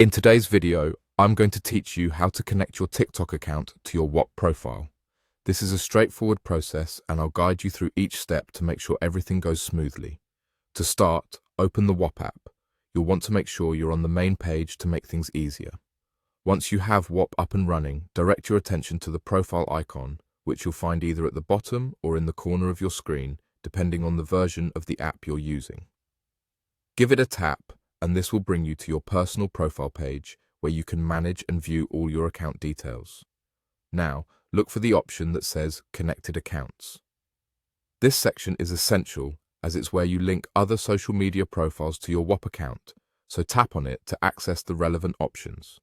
In today's video, I'm going to teach you how to connect your TikTok account to your Whop profile. This is a straightforward process and I'll guide you through each step to make sure everything goes smoothly. To start, open the Whop app. You'll want to make sure you're on the main page to make things easier. Once you have Whop up and running, direct your attention to the profile icon, which you'll find either at the bottom or in the corner of your screen, depending on the version of the app you're using. Give it a tap, and this will bring you to your personal profile page where you can manage and view all your account details. Now, look for the option that says Connected Accounts. This section is essential as it's where you link other social media profiles to your Whop account, so tap on it to access the relevant options.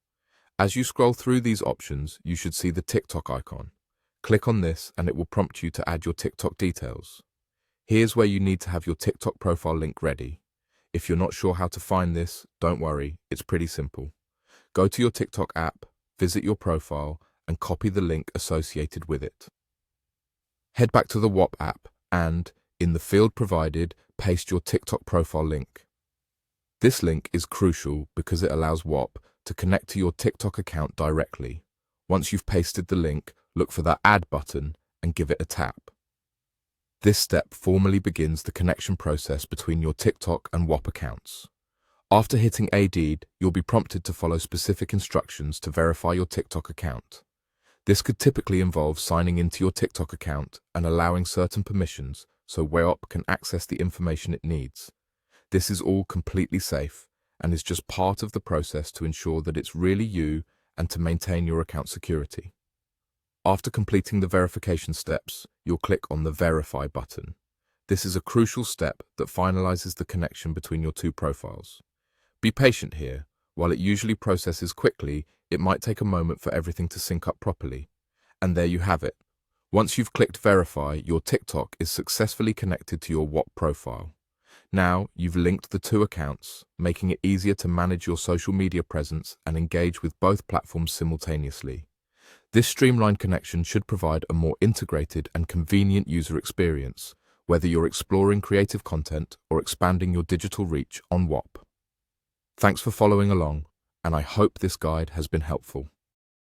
As you scroll through these options, you should see the TikTok icon. Click on this and it will prompt you to add your TikTok details. Here's where you need to have your TikTok profile link ready. If you're not sure how to find this, don't worry, it's pretty simple. Go to your TikTok app, visit your profile, and copy the link associated with it. Head back to the Whop app and, in the field provided, paste your TikTok profile link. This link is crucial because it allows Whop to connect to your TikTok account directly. Once you've pasted the link, look for that Add button and give it a tap. This step formally begins the connection process between your TikTok and Whop accounts. After hitting Add, you'll be prompted to follow specific instructions to verify your TikTok account. This could typically involve signing into your TikTok account and allowing certain permissions so Whop can access the information it needs. This is all completely safe and is just part of the process to ensure that it's really you and to maintain your account security. After completing the verification steps, you'll click on the Verify button. This is a crucial step that finalizes the connection between your two profiles. Be patient here. While it usually processes quickly, it might take a moment for everything to sync up properly. And there you have it. Once you've clicked Verify, your TikTok is successfully connected to your Whop profile. Now, you've linked the two accounts, making it easier to manage your social media presence and engage with both platforms simultaneously. This streamlined connection should provide a more integrated and convenient user experience, whether you're exploring creative content or expanding your digital reach on Whop. Thanks for following along, and I hope this guide has been helpful.